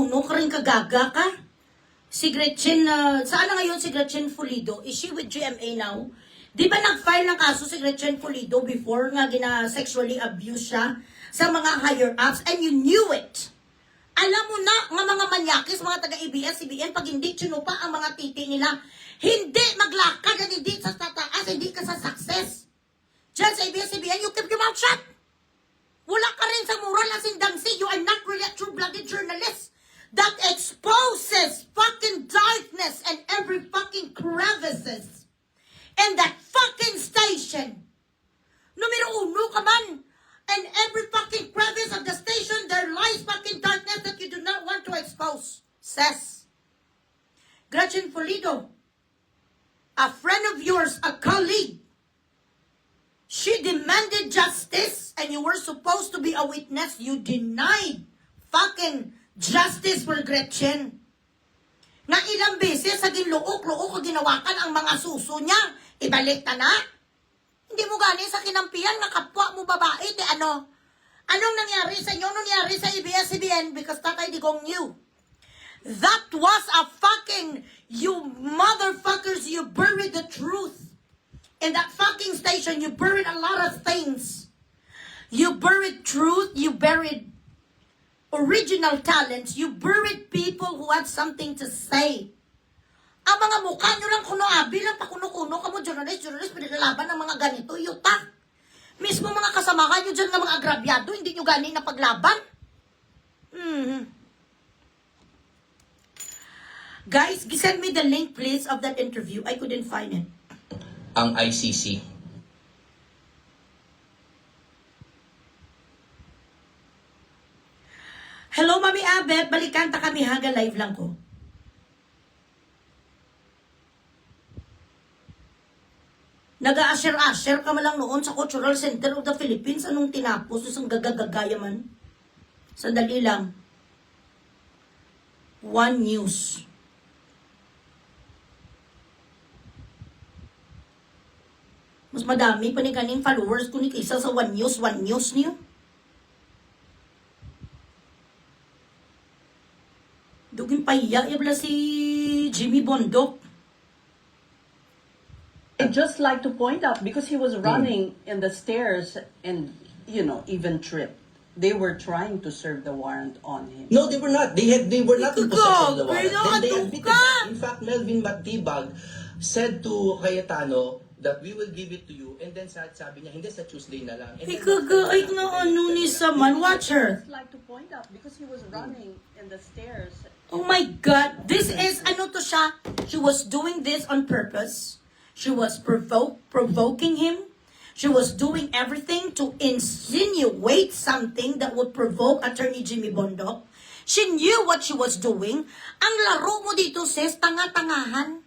uno ka rin kagaga ka? Si Gretchen, saan na ngayon si Gretchen Pulido? Is she with GMA now? Di ba nag-file ng kaso si Gretchen Pulido before nga sexually abuse siya sa mga higher-ups and you knew it? Alam mo na, nga mga manyakis, mga taga-ABS, CBN, pag hindi tinupa ang mga titi nila, hindi maglakad at hindi sa tataas, hindi ka sa success. Diyan sa ABS-CBN, you keep your mouth shut. Wala ka rin sa moral as in Dangsi. You are not really a true-blooded journalist that exposes fucking darkness and every fucking crevices in that fucking station. Numero uno ka man. And every fucking crevice of the station, there lies fucking darkness that you do not want to expose. Says Gretchen Pulido, a friend of yours, a colleague. She demanded justice and you were supposed to be a witness. You denied fucking justice for Gretchen. Na ilang beses sa ginluok-luok o ginawakan ang mga suso niya. Ibalik na. Hindi mo gani sa kinampihan na kapwa mo babae. Ano? Anong nangyari sa inyo? Anong nangyari sa ABS-CBN? Because Tatay Digong knew. That was a fucking, you motherfuckers, you buried the truth. In that fucking station, you buried a lot of things. You buried truth, you buried original talents, you buried people who had something to say. Ang mga mukha nyo lang kuno bilang pakuno-kuno ka mo, journalist, pinilalaban ng mga ganito, yuta. Mismo mga kasamahan nyo dyan ng mga agrabyado, hindi nyo ganin na paglaban. Guys, send me the link please of that interview. I couldn't find it. Ang ICC. Hello, Mami Abet. Balikan ta kami, haga live lang ko. Nag-a-asher-asher ka malang noon sa Cultural Center of the Philippines. Anong tinapos? Isang gagagagaya man. Sandali lang. One News. Mas madami pa ni kaning followers ko ni kaysa sa One News niyo. Duging pahiya, yabla si Jimmy Bondok. I'd just like to point out, because he was running in the stairs and, even tripped. They were trying to serve the warrant on him. No, they were not. They were not in possession of the warrant. Then they admitted ka! that. In fact, Melvin Matibag said to Cayetano that we will give it to you. And then sabi niya, hindi sa Tuesday na lang. And then Ikagait na ano ni Saman. Watch her. I'd like to point out, because he was running in the stairs. Oh my God. This is, ano to siya? She was doing this on purpose. She was provoking him. She was doing everything to insinuate something that would provoke Attorney Jimmy Bondok. She knew what she was doing. Ang laro mo dito, sis, tanga-tangahan.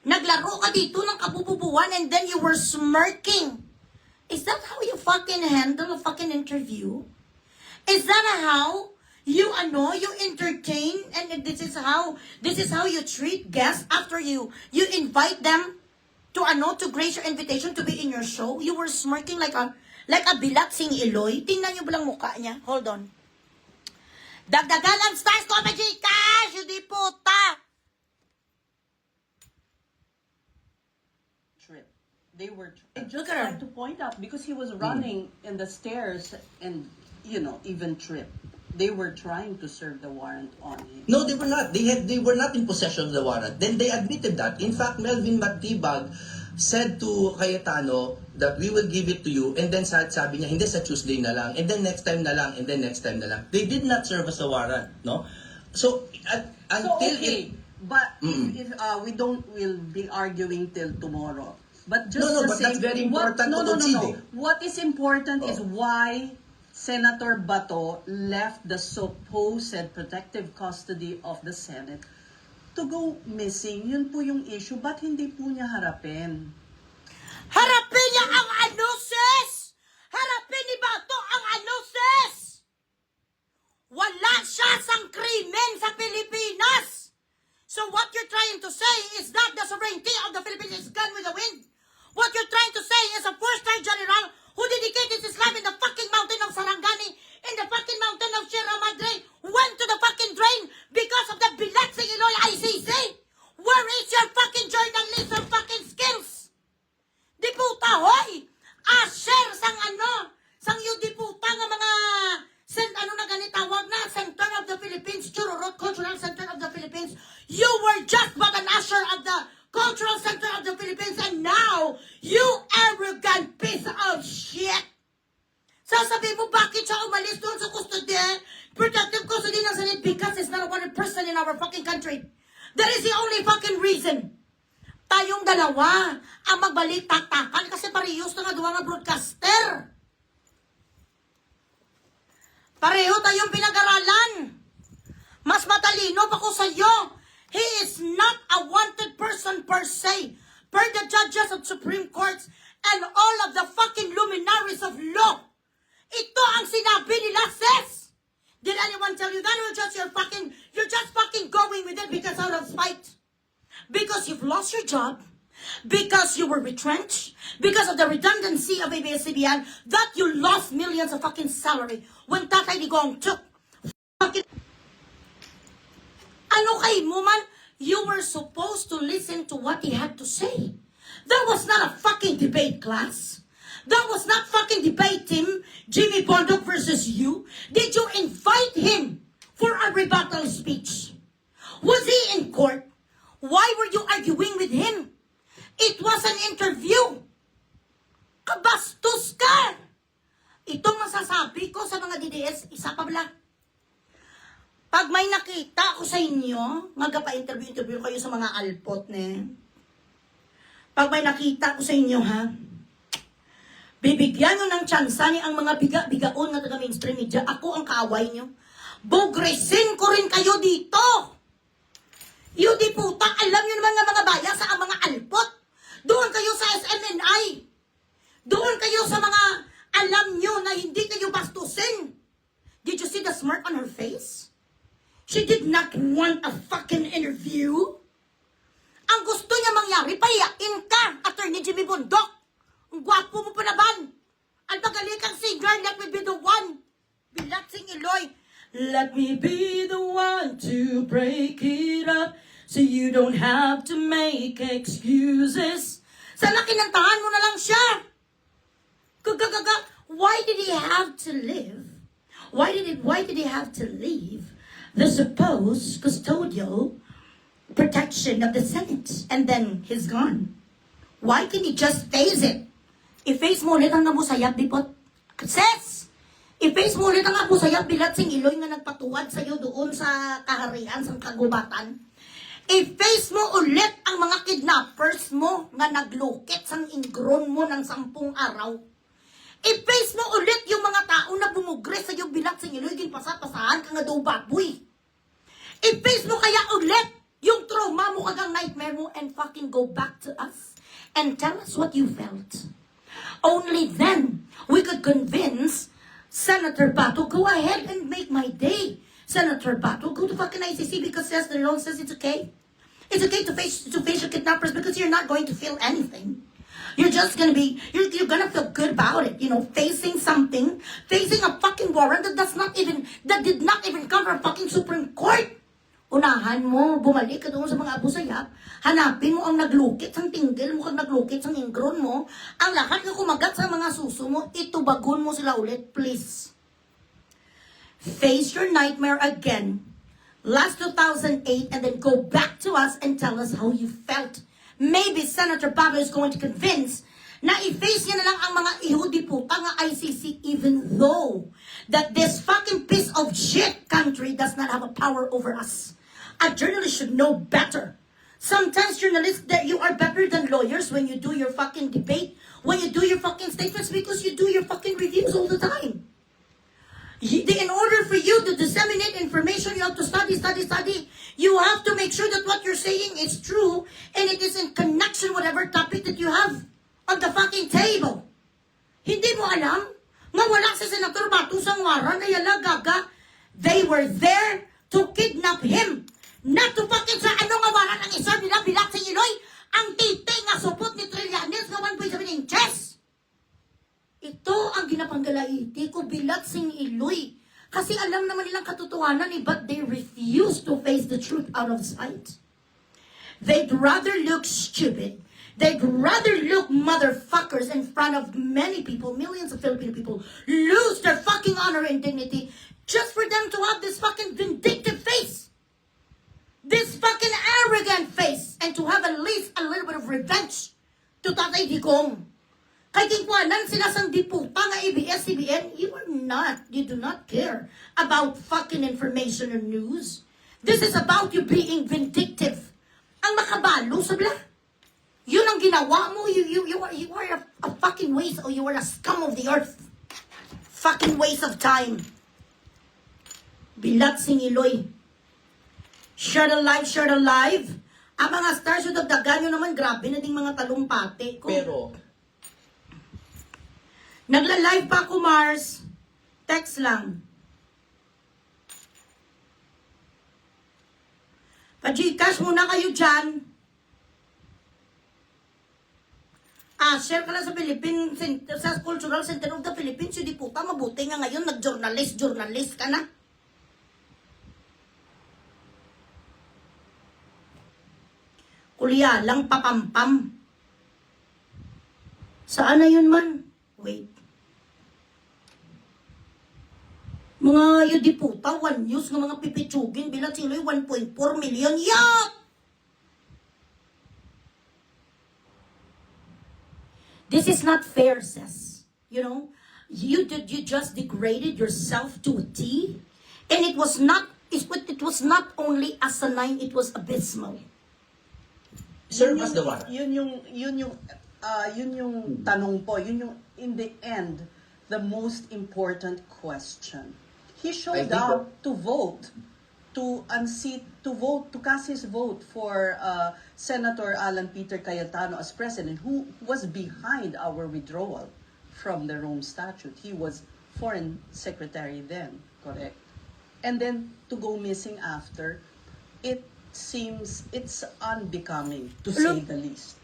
Naglaro ka dito ng kabububuan and then you were smirking. Is that how you fucking handle a fucking interview? Is that how you entertain, and this is how you treat guests after you invite them to grace your invitation to be in your show? You were smirking like a bilat sing Iloy. Tingnan niyo ba lang mukha niya? Hold on. Dagdagan ang stars comedy cash, hindi puta. They were. I'd Look just at her. like to point out, because he was running in the stairs and, even tripped. They were trying to serve the warrant on him. No, they were not. They were not in possession of the warrant. Then they admitted that. In fact, Melvin Matibag said to Cayetano that we will give it to you. And then sabi niya, hindi sa Tuesday na lang. And then next time na lang. And then next time na lang. They did not serve as a warrant, no? So, until okay. But if we'll be arguing till tomorrow. But just but that's very important. No. What is important is why Senator Bato left the supposed protective custody of the Senate to go missing. Yun po yung issue. Ba't hindi po niya harapin? Harapin niya ang ano, sis! Harapin ni Bato ang ano, sis! Wala siya sang krimen sa Pilipinas! So what you're trying to say is that the sovereignty of the Philippines is gone with the wind. What you're trying to say is a four-star general who dedicated his life in the fucking mountain of Sarangani, in the fucking mountain of Sierra Madre, went to the fucking drain were just but an usher of the cultural center of the Philippines, and now, you arrogant piece of shit! Sasabihin mo, bakit siya umalis doon sa custody? Protective custody ng Senate because it's not a wanted person in our fucking country. That is the only fucking reason. Tayong dalawa ang magbalik taktakan kasi parehos na nga duwa nga broadcaster. Pareho tayong pinag-aralan. Mas matalino pa ko sa'yo. He is not a wanted person per se. Per the judges of Supreme Courts and all of the fucking luminaries of law. Ito ang sinabi nila, sis. Did anyone tell you that? You're just fucking going with it because out of spite. Because you've lost your job. Because you were retrenched. Because of the redundancy of ABS-CBN. That you lost millions of fucking salary. When Tatay Digong took fucking... Ano kay mo man? You were supposed to listen to what he had to say. That was not a fucking debate class. That was not fucking debate team, Jimmy Bondoc versus you. Did you invite him for a rebuttal speech? Was he in court? Why were you arguing with him? It was an interview. Kabastos ka! Itong masasabi ko sa mga DDS, isa pa bala. Pag may nakita ko sa inyo, magpa-interview kayo sa mga alpot, ne? Pag may nakita ko sa inyo, ha? Bibigyan nyo ng tsansa ni ang mga bigaon nga taga-mainstream media. Ako ang kaaway nyo. Bogresin ko rin kayo dito. Yung di puta, alam nyo naman nga mga baya sa ang mga alpot. Doon kayo sa SMNI. Doon kayo sa mga alam nyo na hindi kayo bastusin. Did you see the smirk on her face? She did not want a fucking interview. Ang gusto niya mangyari, pahiyain ka, Attorney Jimmy Bondoc. Ang gwapo mo pa naman. Ang magaling kang singer, let me be the one. Bilatsing Iloy. Let me be the one to break it up so you don't have to make excuses. Sa laki ng tahan mo na lang siya. Why did he have to live? Why did he have to leave the supposed custodial protection of the Senate? And then he's gone. Why can he just face it? I-face mo ulit ang nabusayap, dipot. Sis! I-face mo ulit ang nabusayap, Bilatsing Iloy nga nagpatuwad sa'yo doon sa kaharian, sa kagubatan. I-face mo ulit ang mga kidnappers mo nga naglukit sang ingron mo ng 10 araw. I-face mo ulit yung mga tao na bumugre sa'yo, Bilatsing Iloy, ginpasa-pasahan ka nga daw baboy. I-face mo kaya ulit yung trauma mo kagang nightmare mo and fucking go back to us and tell us what you felt. Only then we could convince Senator Bato, go ahead and make my day. Senator Bato, go to fucking ICC because yes, the law says it's okay. It's okay to face your kidnappers because you're not going to feel anything. You're just gonna be, you're gonna feel good about it, you know, facing something, facing a fucking warrant that did not even come from fucking Supreme Court. Unahan mo, bumalik ka doon sa mga abusayap, hanapin mo ang naglukit sang tinggil mo, kag naglukit sang ingron mo, ang lahat na kumagat sa mga suso mo, itubagon mo sila ulit, please. Face your nightmare again, last 2008, and then go back to us and tell us how you felt. Maybe Senator Pablo is going to convince na i-face niya na lang ang mga ihudi-puta nga ICC even though that this fucking piece of shit country does not have a power over us. A journalist should know better. Sometimes journalists, that you are better than lawyers when you do your fucking debate, when you do your fucking statements because you do your fucking reviews all the time. In order for you to disseminate information, you have to study. You have to make sure that what you're saying is true and it is in connection with whatever topic that you have on the fucking table. Hindi mo alam? Nga wala si Senator Bato sang waran ay ala gaga. They were there to kidnap him. Not to fucking sa ano nga waran ang isa nila Bilatsing Iloy. Ang titi nga supot ni Trillanes nga 1.7 inches. Ito ang ginapanggalaiti ko Bilatsing Iloy. Kasi alam naman nilang katotohanan but they refuse to face the truth out of sight. They'd rather look stupid. They'd rather look motherfuckers in front of many people, millions of Filipino people, lose their fucking honor and dignity just for them to have this fucking vindictive face. This fucking arrogant a little bit of revenge to Tatay Digong. Kay Kingkwanan, sila sang diputa nga ABS-CBN, you do not care about fucking information and news. This is about you being vindictive. Ang makabalo, sabla. Yun ang ginawa mo, you are a fucking waste, or you are a scum of the earth. Fucking waste of time. Bilat singiloy. Share the live, share the live. Ang mga stars yung dagdagan nyo naman, grabe na ding mga talumpate ko. Pero, Nagla-live pa ako, Mars. Text lang. Pa-Gcash muna kayo dyan. Share ka lang sa sa Cultural Center of the Philippines. Hindi po ka, mabuti nga ngayon, nag-journalist ka na. Kulya lang papampam. Saan na yun man? Wait. Mga yudiputa, one news ng mga pipitsugin bilang silo'y 1.4 million. Yuck! This is not fair, sis. You know, you just degraded yourself to a T, and it was not not only asinine, it was abysmal. serve as the warrant. Yun yung tanong po, yun yung in the end the most important question. He showed I think up to vote, to unseat, to cast his vote for Senator Alan Peter Cayetano as president, who was behind our withdrawal from the Rome Statute. He was foreign secretary then, correct? And then to go missing after, it seems it's unbecoming, to say the least.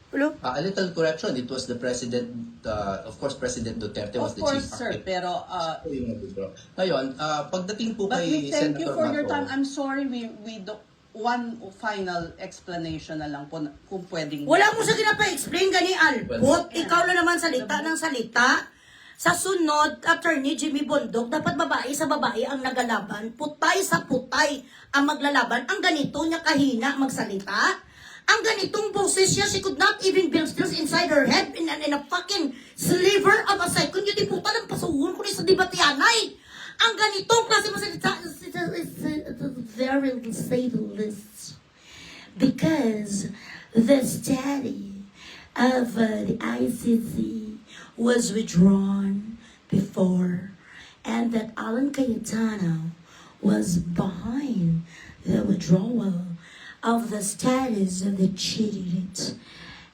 Hello? A little correction, it was the president, of course, President Duterte was Of the course, chief sir, architect. pero Ngayon, pagdating po but we kay thank you Senator for your Bato, time. I'm sorry, we do one final explanation na lang po kung pwedeng. Wala mo sa ginapa-explain gani, Albot. Ikaw lang naman salita ng salita. Sa sunod, Attorney Jimmy Bondok, dapat babae sa babae ang nagalaban. Putay sa putay ang maglalaban. Ang ganito niya kahina magsalita. Ang ganitong boses niya, she could not even build skills inside her head in a fucking sliver of a second. Yung di puta ng pasuhon ko rin sa debatianay. Ang ganitong klase masalita, very say the least. Because the study of the ICC was withdrawn before, and that Alan Cayetano was behind the withdrawal of the status of the cheated.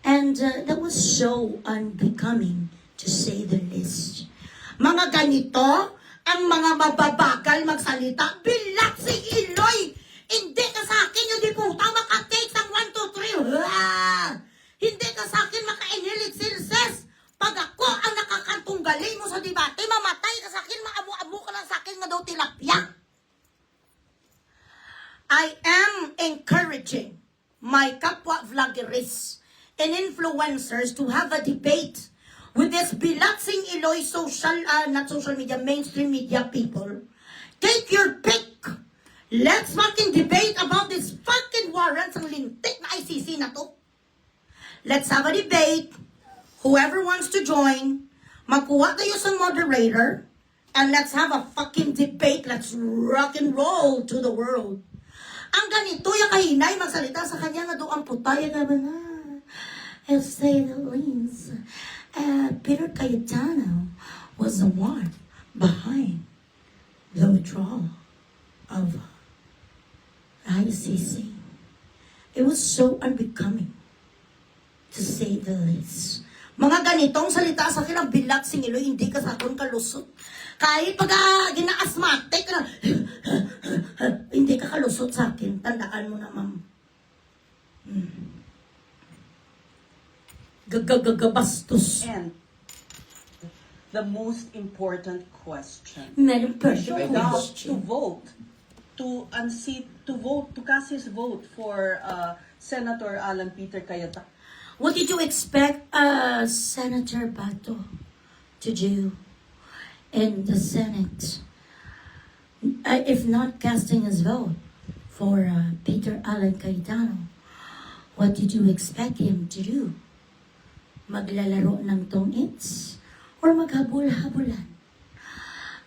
And that was so unbecoming, to say the least. Mga ganito, ang mga mababagal magsalita, bilat si Iloy! Hindi ka sa akin yung di puta makatake ng 1, 2, 3. Hindi ka sa akin maka-inilit silses. Pag ako ang nakakantong galing mo sa debate, mamatay ka sa akin, maamu-amu ka lang sa akin nga daw tilapia. I am encouraging my kapwa vloggeries and influencers to have a debate with this bilatsing Iloy not social media, mainstream media people. Take your pick. Let's fucking debate about this fucking warrants ang lintik na ICC na to. Let's have a debate. Whoever wants to join, magkuha tayo sa moderator, and let's have a fucking debate. Let's rock and roll to the world. Ang ganito yung kahinay magsalita sa kanya nga doon ang putaya nga ba na. I'll say the least. Peter Cayetano was the one behind the withdrawal of ICC. It was so unbecoming, to say the least. Mga ganitong salita sa akin ang bilat singilo, hindi ka sa akong kalusot. Kahit pag gina-asthmatic ka, hindi ka kalusot sa akin. Tandaan mo na, ma'am. Gagagagabastos. And the most important question. Meron pa siya Showed up to question. vote, to unseat, to vote, to cast his vote for Senator Alan Peter Cayetano. What did you expect Senator Bato to do in the Senate? If not casting his vote for Peter Alan Cayetano. What did you expect him to do? Maglalaro ng tong-its? Or maghabol-habulan?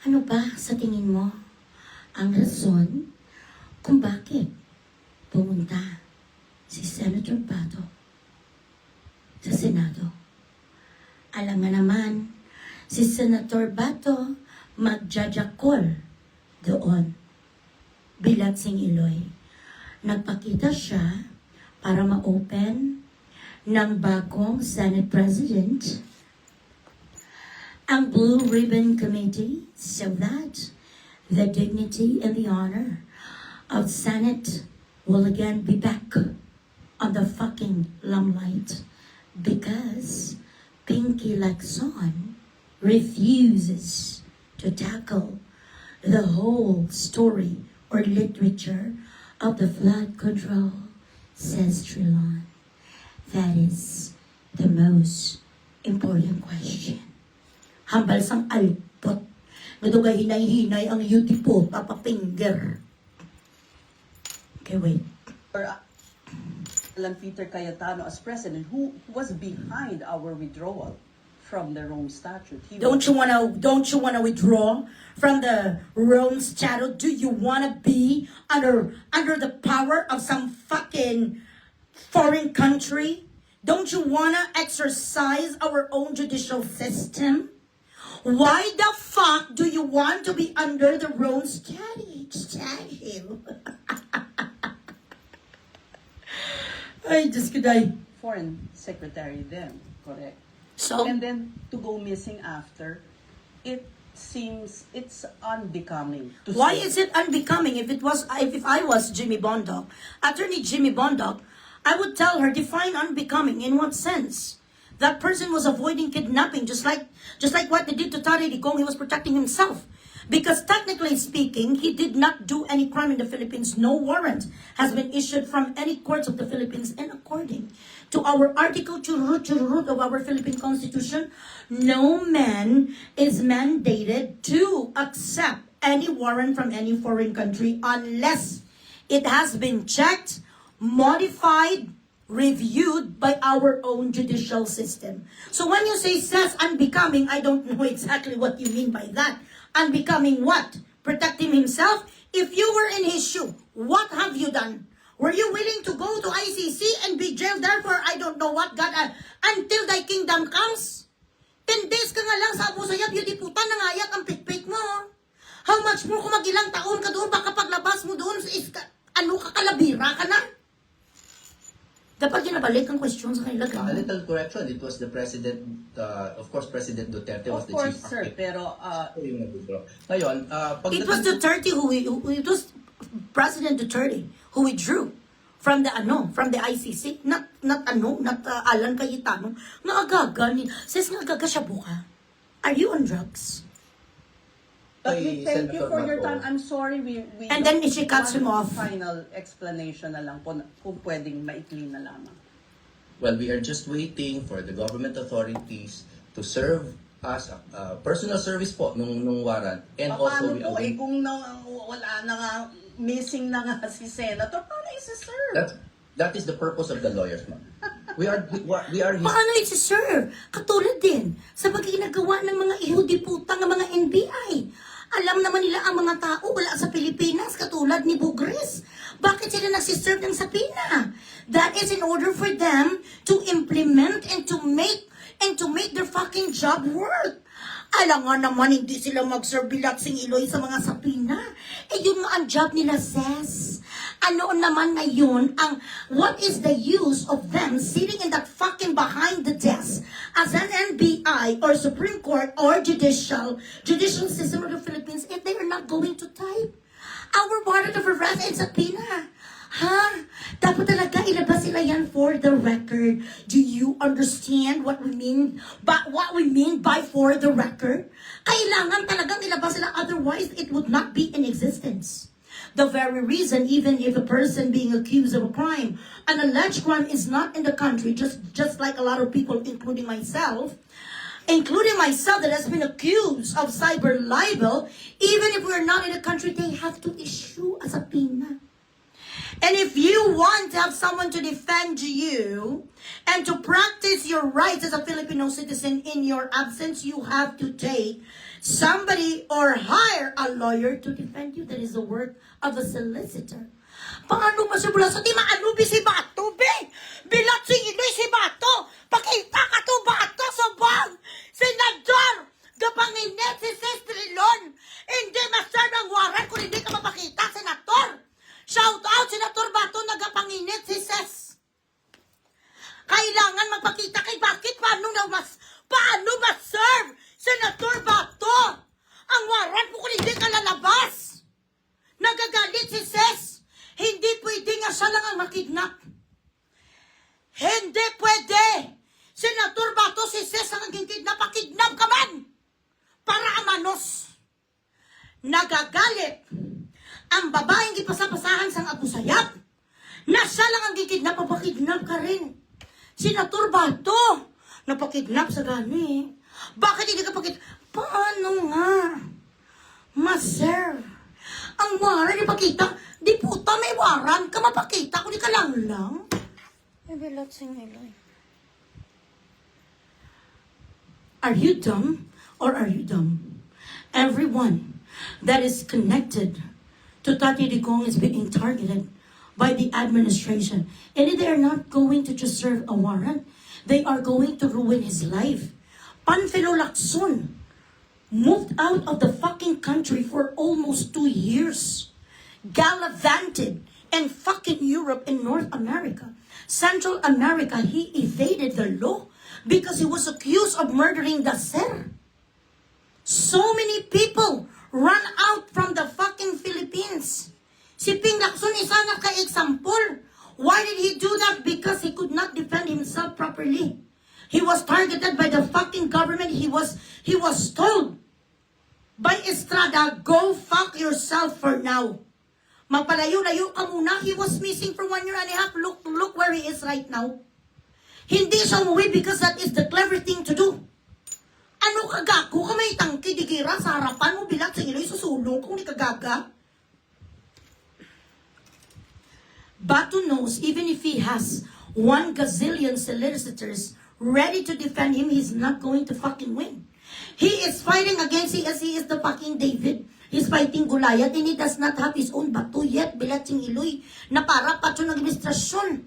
Ano ba sa tingin mo ang rason kung bakit pumunta si Senator Bato sa Senado? Alam nga naman, si Senator Bato magjajakol doon. Bilatsing Iloy. Nagpakita siya para ma-open ng bagong Senate President ang Blue Ribbon Committee so that the dignity and the honor of Senate will again be back on the fucking limelight because Pinky Lacson refuses to tackle the whole story or literature of the flood control, says Trilon. That is the most important question. Hambal sang alpot. Nadugay hinay-hinay ang yuti po, Papa Finger. Okay, wait. Alan Peter Cayetano as president, who was behind our withdrawal from the Rome Statute. Don't you wanna withdraw from the Rome Statute? Do you wanna be under the power of some fucking foreign country? Don't you wanna exercise our own judicial system? Why the fuck do you want to be under the Rome Statute? Ay, Diyos ko, day. Foreign Secretary then, correct? So, And then to go missing after, it seems it's unbecoming. To why say. is it unbecoming? If I was Jimmy Bondoc, Attorney Jimmy Bondoc, I would tell her, define unbecoming. In what sense? That person was avoiding kidnapping, just like what they did to Tari Digong. He was protecting himself. Because technically speaking, he did not do any crime in the Philippines. No warrant has been issued from any courts of the Philippines. And according to our Article Churut of our Philippine Constitution, no man is mandated to accept any warrant from any foreign country unless it has been checked, modified, reviewed by our own judicial system. So when you say says unbecoming, I don't know exactly what you mean by that. Unbecoming what? Protecting himself? If you were in his shoe, what have you done? Were you willing to go to ICC and be jailed there for I don't know what, God, until thy kingdom comes? 10 days ka nga lang sa Abu Sayyaf, beauty puta, nangayak ang pikpik mo. How much more kung mag-ilang taon ka doon, baka paglabas mo doon, kalabira ka na? Dapat ginabalik ang question sa kanila. A little correction, it was the President, of course, President Duterte was Of the course, chief sir, architect. pero Yung nag-withdraw. Ngayon, It was Duterte it was President Duterte who withdrew from the ICC, not Alan Cayetano. Naagaga ni, says naagaga siya buka. Are you on drugs? But we kay thank you Senator for your Bato. time. I'm sorry we And then she cuts him want off. Final explanation na lang po kung pwedeng maikli na lamang. Well, we are just waiting for the government authorities to serve us personal service po nung warrant. And also, Paano we po are kung wala na nga, missing na nga si Senator, paano isa-serve? that is the purpose of the lawyers, ma'am. We are his Paano isi-serve? Katulad din sa pagginagawa ng mga ihudi putang ng mga NBI. Alam naman nila ang mga tao wala sa Pilipinas, katulad ni Bugres. Bakit sila nagsiserve ng sapina? That is in order for them to implement and to make their fucking job work. Alam nga naman, hindi sila mag-serve bilatsing Iloy sa mga sapina. Eh, yun nga ang job nila, sis. Ano naman ngayon what is the use of them sitting in that fucking behind the desk as an NBI or Supreme Court or judicial system of the Philippines if they are not going to type our warrant of arrest and subpoena? Ha? Dapat talaga ilabas sila yan for the record. Do you understand what we mean by for the record? Kailangan talagang ilabas sila, otherwise it would not be in existence. The very reason, even if a person being accused of a crime, an alleged crime is not in the country, just like a lot of people, including myself that has been accused of cyber libel, even if we're not in the country, they have to issue a subpoena. And if you want to have someone to defend you and to practice your rights as a Filipino citizen in your absence, you have to take somebody or hire a lawyer to defend you. That is the work of a solicitor. Paano ba si Bulaso? Di maanubi si Bato, be? Bilat si Inoy si Bato. Pakita ka to Bato sa bang. Senador, gapanginet si Sis Trilon. Hindi masyad ang waran kung hindi ka mapakita, Senator. Shout out, Senator Bato, nagapanginit si Sis. Kailangan magpakita kay bakit paano ma-serve, Senator Bato? Ang waran mo kung hindi ka lalabas. Nagagalit si Sis. Hindi pwede nga siya lang ang makidnap. Hindi pwede. Senator Bato, si Sis ang naging kidnap. Pakidnap ka man. Para amanos. Nagagalit ang babaeng ipasapasahan sang Abu Sayyaf na siya lang ang gikidnap, papakidnap ka rin. Senator Bato, napakidnap sa gani. Bakit hindi ka pakidnap? Paano nga? Maser, ang waran ipakita, di puta may waran ka mapakita, kung di ka lang. Bibilot sing Eloy. Are you dumb or are you dumb? Everyone that is connected to Tati Digong is being targeted by the administration. And they are not going to just serve a warrant. They are going to ruin his life. Panfilo Lacson moved out of the fucking country for almost 2 years. Gallivanted in fucking Europe and North America. Central America, he evaded the law because he was accused of murdering the Ser. So many people run out from the fucking Philippines. Si Ping Lacson isa nga ka-example. Why did he do that? Because he could not defend himself properly. He was targeted by the fucking government. He was told by Estrada, go fuck yourself for now. Magpalayo-layo ka muna. He was missing for 1 year and a half. Look where he is right now. Hindi siya umuwi because that is the clever thing to do. Ano kagago ka may tangki digira sa harapan mo bilang sa iloy susulong kung di kagaga? Bato knows even if he has 1 gazillion solicitors ready to defend him, he's not going to fucking win. He is fighting against he is the fucking David. He's fighting Goliath and he does not have his own bato yet. Bilat sing iloy na para pa ng administrasyon.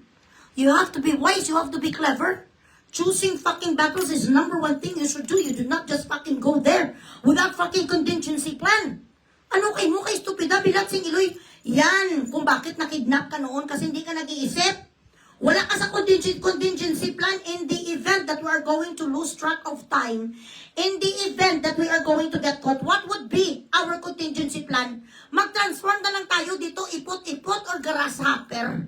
You have to be wise, you have to be clever. Choosing fucking battles is number 1 thing you should do. You do not just fucking go there without fucking contingency plan. Ano kay mo kay stupida bilat sing iloy? Yan, kung bakit nakidnap ka noon kasi hindi ka nag-iisip. Wala ka sa contingency plan in the event that we are going to lose track of time. In the event that we are going to get caught, what would be our contingency plan? Mag-transform na lang tayo dito, ipot-ipot or grasshopper.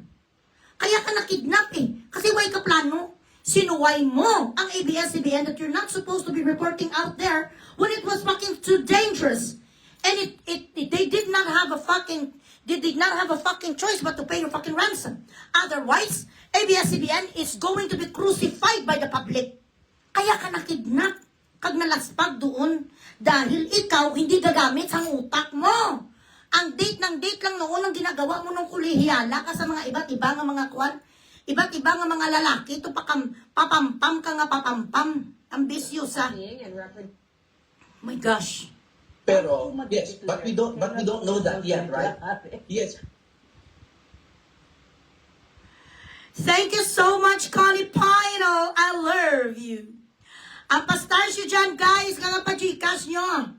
Kaya ka nakidnap eh. Kasi why ka plano? Sinuway mo ang ABS-CBN that you're not supposed to be reporting out there when it was fucking too dangerous. And they did not have a fucking choice but to pay your fucking ransom. Otherwise, ABS-CBN is going to be crucified by the public. Kaya ka nakidnap, kag nalaspag doon, dahil ikaw hindi gagamit sa utak mo. Ang date lang noon ang ginagawa mo ng kulihiyala ka sa mga iba't ibang mga kwan, iba't ibang mga lalaki, ito papampam ka nga papampam. Ambitious ha. My gosh. Pero, yes, but we don't know that yet, right? Yes. Thank you so much, Connie Pino. I love you. Ang pastasyo dyan, guys, nga pa-Gcash nyo.